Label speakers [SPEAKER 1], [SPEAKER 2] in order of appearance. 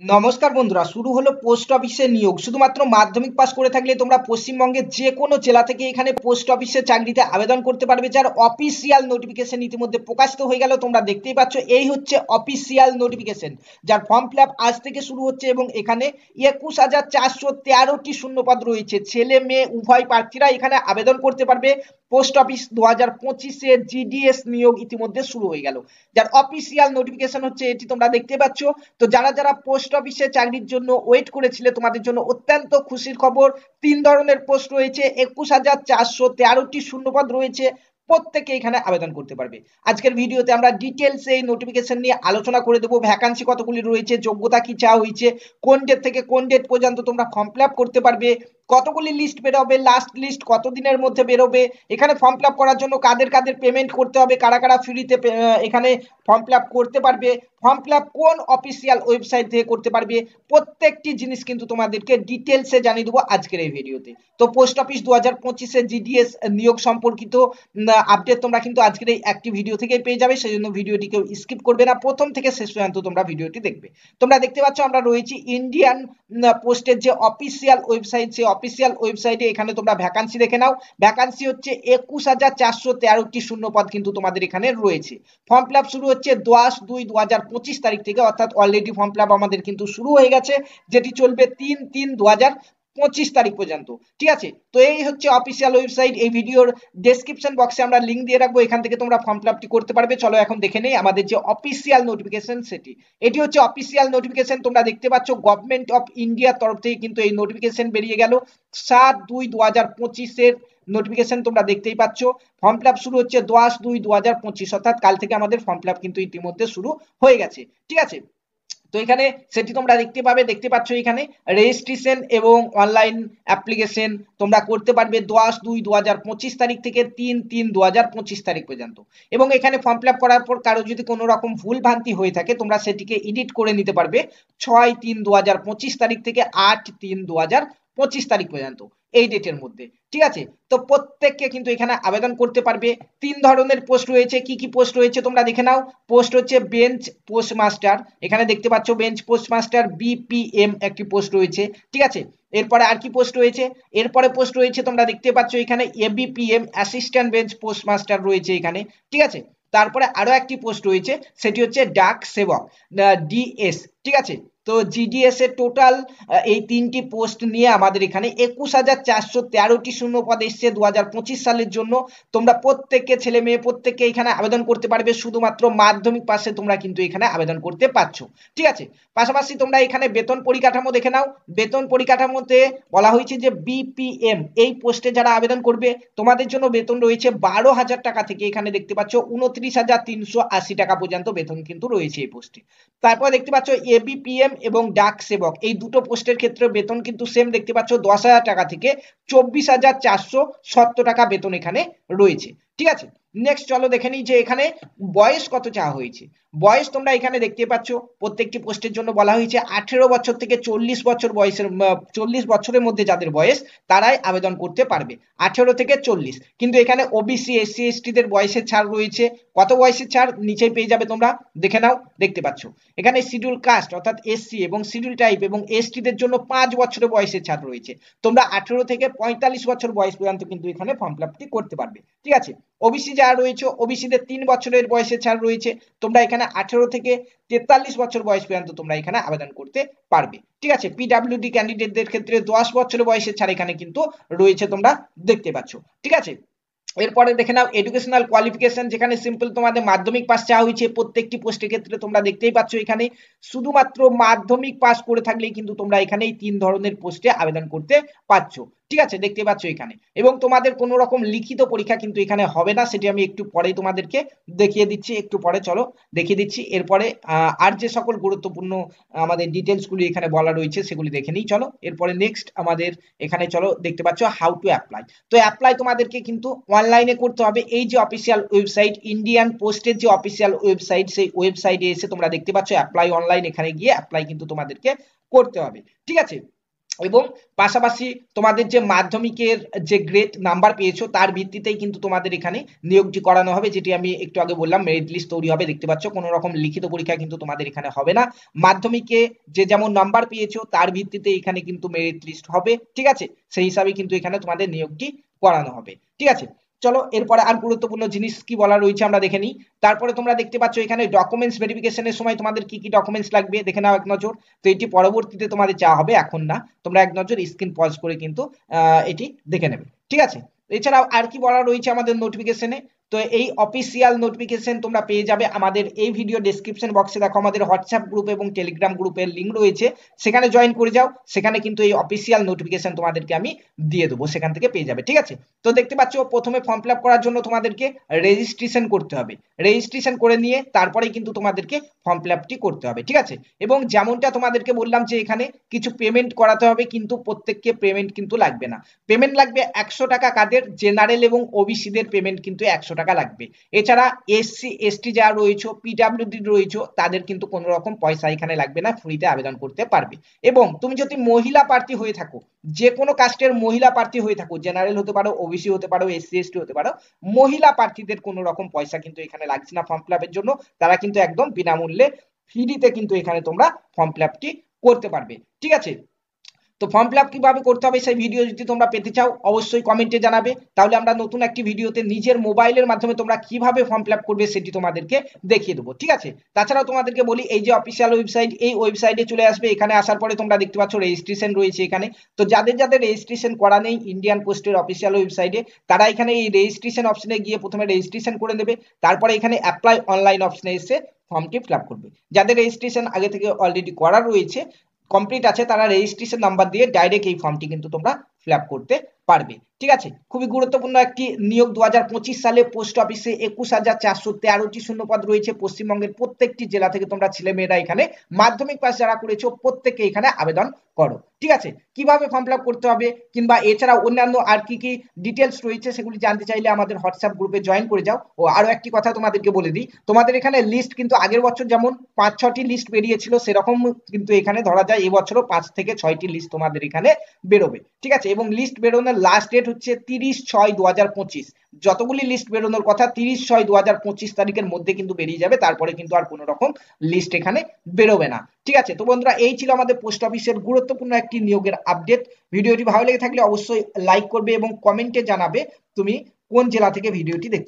[SPEAKER 1] নমস্কার বন্ধুরা, শুরু হলো পোস্ট অফিসের নিয়োগ। শুধুমাত্র মাধ্যমিক পাস করে থাকলে তোমরা পশ্চিমবঙ্গের যে কোনো জেলা থেকে এখানে পোস্ট অফিসের চাকরিতে আবেদন করতে পারবে, যার অফিসিয়াল নোটিফিকেশন ইতিমধ্যে প্রকাশিত হয়ে গেল। তোমরা দেখতেই পাচ্ছ, এই হচ্ছে অফিসিয়াল নোটিফিকেশন, যার ফর্ম ফিল আপ আজ থেকে শুরু হচ্ছে এবং এখানে 21,413টি শূন্যপদ রয়েছে। ছেলে মেয়ে উভয় প্রার্থীরা এখানে আবেদন করতে পারবে। পোস্ট অফিস 2025-এ জিডিএস নিয়োগ ইতিমধ্যে শুরু হয়ে গেল, যার অফিসিয়াল নোটিফিকেশন হচ্ছে এটি। তোমরা দেখতে পাচ্ছ। তো যারা যারা পোস্ট অফিসে চাকরির জন্য ওয়েট করেছিলে, তোমাদের জন্য অত্যন্ত খুশির খবর। 3 ধরনের পোস্ট রয়েছে, 21,413টি শূন্যপদ রয়েছে। প্রত্যেকে এখানে আবেদন করতে পারবে। আজকের ভিডিওতে আমরা ডিটেলস এই নোটিফিকেশন নিয়ে আলোচনা করে দেবো। ভ্যাকান্সি কতগুলি রয়েছে, যোগ্যতা কি চাওয়া হয়েছে, কোন ডেট থেকে কোন ডেট পর্যন্ত তোমরা ফর্ম ফিল আপ করতে পারবে, কতগুলি লিস্ট বেরোবে, লাস্ট লিস্ট কতদিনের মধ্যে বেরোবে, এখানে ফর্ম ফিল আপ করার জন্য কাদের কাদের পেমেন্ট করতে হবে, কারা কারা ফ্রিতে এখানে ফর্ম ফিল আপ করতে পারবে, ফর্ম ফিল আপ কোন অফিসিয়াল ওয়েবসাইট থেকে করতে পারবে, প্রত্যেকটি জিনিস কিন্তু তোমাদেরকে ডিটেলসে জানিয়ে দেবো আজকের এই ভিডিওতে। তো পোস্ট অফিস 2025-এ জিডিএস নিয়োগ সম্পর্কিত আপডেট তোমরা কিন্তু আজকের এই একটি ভিডিও থেকে পেয়ে যাবে। সেই জন্য ভিডিওটি কেউ স্কিপ করবে না, প্রথম থেকে শেষ পর্যন্ত তোমরা ভিডিওটি দেখবে। তোমরা দেখতে পাচ্ছ আমরা রয়েছি ইন্ডিয়ান পোস্টের যে অফিসিয়াল ওয়েবসাইট, সেই অফিসিয়াল ওয়েবসাইটে। এখানে তোমরা ভ্যাকান্সি দেখে নাও। ভ্যাকান্সি হচ্ছে 21,413টি শূন্যপদ কিন্তু তোমাদের এখানে রয়েছে। ফর্ম ফিল আপ শুরু হচ্ছে 10/2/2025 তারিখ থেকে, অর্থাৎ অলরেডি ফর্ম ফিল আপ আমাদের কিন্তু শুরু হয়ে গেছে, যেটি চলবে 3/3/2025 তারিখ পর্যন্ত। ঠিক আছে, তো এই হচ্ছে অফিসিয়াল ওয়েবসাইট। এই ভিডিওর ডেসক্রিপশন বক্সে আমরা লিঙ্ক দিয়ে রাখবো, এখান থেকে তোমরা ফর্ম ফিল আপটি করতে পারবে। চলো এখন দেখে নেই আমাদের যে অফিসিয়াল নোটিফিকেশন সেটি। এটি হচ্ছে অফিসিয়াল নোটিফিকেশন। তোমরা দেখতে পাচ্ছ গভর্নমেন্ট অফ ইন্ডিয়ার তরফ থেকে কিন্তু এই নোটিফিকেশন বেরিয়ে গেল। 7/2/2025-এর নোটিফিকেশন তোমরা দেখতেই পাচ্ছ। ফর্ম ফিল আপ শুরু হচ্ছে 10/2/2025, অর্থাৎ কাল থেকে আমাদের ফর্ম ফিল আপ কিন্তু ইতিমধ্যে শুরু হয়ে গেছে। ঠিক আছে, তো এখানে সেটি তোমরা দেখতে পাবে, দেখতে পাচ্ছ এখানে রেজিস্ট্রেশন এবং অনলাইন অ্যাপ্লিকেশন তোমরা করতে পারবে 10/2/2025 তারিখ থেকে 3/3/2025 তারিখ পর্যন্ত। এবং এখানে ফর্ম ফিল আপ করার পর কারো যদি কোনো রকম ভুল ভ্রান্তি হয়ে থাকে, তোমরা সেটিকে এডিট করে নিতে পারবে 6/3/2025 তারিখ থেকে 8/3/2025 তারিখ পর্যন্ত, এই ডেটের মধ্যে। ঠিক আছে, তো প্রত্যেককে কিন্তু এখানে আবেদন করতে পারবে। 3 ধরনের পোস্ট রয়েছে। কি কি পোস্ট রয়েছে তোমরা দেখে নাও। পোস্ট হচ্ছে বেঞ্চ পোস্ট মাস্টার, এখানে দেখতে পাচ্ছ বেঞ্চ পোস্ট মাস্টার বিপিএম একটি পোস্ট রয়েছে। ঠিক আছে, এরপরে আর কি পোস্ট রয়েছে, এরপরে পোস্ট রয়েছে তোমরা দেখতে পাচ্ছ এখানে ABPM assistant bench post master রয়েছে এখানে। ঠিক আছে, তারপরে আরো একটি পোস্ট রয়েছে, সেটি হচ্ছে ডাক সেবক ডিএস। ঠিক আছে, তো জিডিএস এর টোটাল এই 3টি পোস্ট নিয়ে আমাদের এখানে 21,413টি শূন্যপদ এসছে 2025 সালের জন্য। তোমরা প্রত্যেককে ছেলে মেয়ে প্রত্যেককে এখানে আবেদন করতে পারবে। শুধুমাত্র মাধ্যমিক পাশে তোমরা কিন্তু এখানে আবেদন করতে পারছো। ঠিক আছে, পাশাপাশি তোমরা এখানে বেতন পরিকাঠামো দেখে নাও। বেতন পরিকাঠামোতে বলা হয়েছে যে বিপিএম এই পোস্টে যারা আবেদন করবে, তোমাদের জন্য বেতন রয়েছে 12,000 টাকা থেকে, এখানে দেখতে পাচ্ছ 29,380 টাকা পর্যন্ত বেতন কিন্তু রয়েছে এই পোস্টে। তারপর দেখতে পাচ্ছ এবিপিএম এবং ডাক সেবক এই দুটো পোস্টের ক্ষেত্রে বেতন কিন্তু সেম, দেখতে পাচ্ছ 10,000 টাকা থেকে 24,470 টাকা বেতন এখানে রয়েছে। ঠিক আছে, নেক্সট চলো দেখে নিই যে এখানে বয়স কত চাওয়া হয়েছে। বয়স তোমরা এখানে দেখতে পাচ্ছ প্রত্যেকটি পোস্টের জন্য বলা হয়েছে 18 বছর থেকে 40 বছর বয়সের, 40 বছরের মধ্যে যাদের বয়স তারাই আবেদন করতে পারবে, 18 থেকে 40। কিন্তু এখানে ওবিসি এসসি এসটি দের বয়সের ছাড় রয়েছে। কত বয়সের ছাড় নিচে পেয়ে যাবে, তোমরা দেখে নাও, দেখতে পাচ্ছ এখানে শিডিউল কাস্ট অর্থাৎ এসসি এবং শিডিউল টাইপ এবং এসটি দের জন্য 5 বছরের বয়সের ছাড় রয়েছে। তোমরা 18 থেকে 45 বছর বয়স পর্যন্ত কিন্তু এখানে ফর্ম ফিল আপটি করতে পারবে। ঠিক আছে, ওবিসি যারা রয়েছে ওবিসিদের 3 বছরের বয়সের ছাড় রয়েছে। তোমরা এখানে 18 থেকে 43 বছর বয়স পর্যন্ত তোমরা এখানে আবেদন করতে পারবে। ঠিক আছে, পিডব্লিউডি ক্যান্ডিডেটদের ক্ষেত্রে 10 বছরের বয়সের ছাড় এখানে কিন্তু রয়েছে, তোমরা দেখতে পাচ্ছ। ঠিক আছে, এরপরে দেখে নাও এডুকেশনাল কোয়ালিফিকেশন, যেখানে সিম্পল তোমাদের মাধ্যমিক পাস চাওয়া হয়েছে প্রত্যেকটি পোস্টের ক্ষেত্রে। তোমরা দেখতেই পাচ্ছ এখানে শুধুমাত্র মাধ্যমিক পাস করে থাকলেই কিন্তু তোমরা এখানে এই 3 ধরনের পোস্টে আবেদন করতে পারছো। ঠিক আছে, দেখতে পাচ্ছ এখানে। এবং তোমাদের কোনো রকম লিখিত পরীক্ষা কিন্তু এখানে হবে না, সেটি আমি একটু পরেই তোমাদেরকে দেখিয়ে দিচ্ছি, একটু পরে চলো দেখিয়ে দিচ্ছি। এরপরে আর যে সকল গুরুত্বপূর্ণ আমাদের ডিটেলস গুলি এখানে বলা রয়েছে সেগুলি দেখে নিই চলো। এরপরে নেক্সট আমাদের এখানে চলো দেখতে পাচ্ছ হাউ টু অ্যাপ্লাই। তো অ্যাপ্লাই তোমাদেরকে কিন্তু অনলাইনে করতে হবে। এই যে অফিসিয়াল ওয়েবসাইট ইন্ডিয়ান পোস্টের যে অফিসিয়াল ওয়েবসাইট, সেই ওয়েবসাইটে এসে তোমরা দেখতে পাচ্ছ অ্যাপ্লাই অনলাইন, এখানে গিয়ে অ্যাপ্লাই কিন্তু তোমাদেরকে করতে হবে। ঠিক আছে, এবং পাশাপাশি তোমাদের যে মাধ্যমিকের যে গ্রেড নাম্বার পেয়েছো তার ভিত্তিতেই কিন্তু তোমাদের এখানে নিয়োগটি করানো হবে, যেটি আমি একটু আগে বললাম মেরিট লিস্ট তৈরি হবে। দেখতে পাচ্ছ কোনো রকম লিখিত পরীক্ষা কিন্তু তোমাদের এখানে হবে না, মাধ্যমিকে যে যেমন নাম্বার পেয়েছো তার ভিত্তিতে এখানে কিন্তু মেরিট লিস্ট হবে, ঠিক আছে। সেই হিসাবে কিন্তু এখানে তোমাদের নিয়োগটি করানো হবে, ঠিক আছে। চলো এরপরে আর গুরুত্বপূর্ণ জিনিস কি বলা রয়েছে আমরা দেখে নিই। তারপরে তোমরা দেখতে পাচ্ছ এখানে ডকুমেন্টস ভেরিফিকেশনের সময় তোমাদের কি কি ডকুমেন্টস লাগবে দেখে নাও এক নজর। তো এটি পরবর্তীতে তোমাদের চাওয়া হবে, এখন না, তোমরা এক নজর স্ক্রিন পজ করে কিন্তু এটি দেখে নেবে, ঠিক আছে। এছাড়াও আর কি বলা রয়েছে আমাদের নোটিফিকেশনে, তো এই অফিসিয়াল নোটিফিকেশন তোমরা পেয়ে যাবে আমাদের এই ভিডিও ডেসক্রিপশন বক্সে, দেখো আমাদের হোয়াটসঅ্যাপ গ্রুপ এবং টেলিগ্রাম গ্রুপের লিঙ্ক রয়েছে, সেখানে জয়েন করে যাও। সেখানে কিন্তু এই অফিসিয়াল নোটিফিকেশন তোমাদেরকে আমি দিয়ে দেবো, সেখান থেকে পেয়ে যাবে, ঠিক আছে। তো দেখতে পাচ্ছ প্রথমে ফর্ম ফিল আপ করার জন্য তোমাদেরকে রেজিস্ট্রেশন করতে হবে, রেজিস্ট্রেশন করে নিয়ে তারপরেই কিন্তু তোমাদেরকে ফর্ম ফিল আপটি করতে হবে, ঠিক আছে। এবং যেমনটা তোমাদেরকে বললাম যে এখানে কিছু পেমেন্ট করাতে হবে, কিন্তু প্রত্যেককে পেমেন্ট কিন্তু লাগবে না। পেমেন্ট লাগবে 100 টাকা, কাদের? জেনারেল এবং ওবিসিদের পেমেন্ট কিন্তু 100 টাকা লাগবে। এছাড়া এসসি এসটি যারা রয়েছে, পিডব্লিউডি রয়েছে, তাদের কিন্তু কোনো রকম পয়সা এখানে লাগবে না, ফ্রিতে আবেদন করতে পারবে। এবং তুমি যদি মহিলা প্রার্থী হয়ে থাকো, যে কোনো কাস্টের মহিলা প্রার্থী হয়ে থাকো, জেনারেল হতে পারো, ওবিসি হতে পারো, এসসি এসটি হতে পারো, মহিলা প্রার্থীদের কোনো রকম পয়সা কিন্তু এখানে লাগছে না ফর্ম ফিল আপের জন্য। তারা কিন্তু একদম বিনামূল্যে ফ্রিতে কিন্তু এখানে তোমরা ফর্ম ফিল আপটি করতে পারবে, ঠিক আছে। তো ফর্ম ফিল আপ কিভাবে করতে হবে সেই ভিডিও যদি তোমরা পেতে চাও অবশ্যই কমেন্টে জানাবে, তাহলে আমরা নতুন একটি ভিডিওতে নিজের মোবাইলের মাধ্যমে তোমরা কিভাবে ফর্ম ফিল আপ করবে সেটি তোমাদেরকে দেখিয়ে দেবো, ঠিক আছে। তাছাড়াও তোমাদেরকে বলি এই যে অফিসিয়াল ওয়েবসাইট, এই ওয়েবসাইটে চলে আসবে, এখানে আসার পরে তোমরা দেখতে পাচ্ছ রেজিস্ট্রেশন রয়েছে এখানে। তো যাদের যাদের রেজিস্ট্রেশন করা নেই ইন্ডিয়ান পোস্টের অফিসিয়াল ওয়েবসাইটে, তারা এখানে এই রেজিস্ট্রেশন অপশনে গিয়ে প্রথমে রেজিস্ট্রেশন করে নেবে, তারপরে এখানে অ্যাপ্লাই অনলাইন অপশনে এসে ফর্মটি ফিল আপ করবে। যাদের রেজিস্ট্রেশন আগে থেকে অলরেডি করা রয়েছে, কমপ্লিট আছে, তারা রেজিস্ট্রেশন নাম্বার দিয়ে ডাইরেক্ট এই ফর্মটি কিন্তু তোমরা ফিল আপ করতে পারবে, ঠিক আছে। খুবই গুরুত্বপূর্ণ একটি নিয়োগ 2025 সালে পোস্ট অফিসে 21,413টি শূন্যপদ রয়েছে। পশ্চিমবঙ্গের প্রত্যেকটি জেলা থেকে তোমরা ছেলে মেয়েরা এখানে মাধ্যমিক পাস যারা করেছো প্রত্যেককে এখানে আবেদন করো, ঠিক আছে। কিভাবে ফর্ম ফিল আপ করতে হবে কিংবা এছাড়া অন্যান্য আর কি কি ডিটেলস রয়েছে সেগুলি জানতে চাইলে আমাদের হোয়াটসঅ্যাপ গ্রুপে জয়েন করে যাও। ও আরো একটি কথা তোমাদেরকে বলে দিই, তোমাদের এখানে লিস্ট কিন্তু আগের বছর যেমন 5-6টি লিস্ট বেরিয়েছিল, সেরকম কিন্তু এখানে ধরা যায় এবছরও 5 থেকে 6টি লিস্ট তোমাদের এখানে বেরোবে, ঠিক আছে। এবং লিস্ট বেরোনোর লাস্ট ডেট হচ্ছে 30/6/2025। যতগুলি লিস্ট বেরোনোর কথা 30/6/2025 তারিখের মধ্যে কিন্তু বেরিয়ে যাবে, তারপরে কিন্তু আর কোনো রকম লিস্ট এখানে বেরোবে না, ঠিক আছে। তো বন্ধুরা এই ছিল আমাদের পোস্ট অফিসের গুরুত্বপূর্ণ একটি নিয়োগের আপডেট। ভিডিওটি ভালো লেগে থাকলে অবশ্যই লাইক করবে এবং কমেন্টে জানাবে তুমি কোন জেলা থেকে ভিডিওটি দেখছো।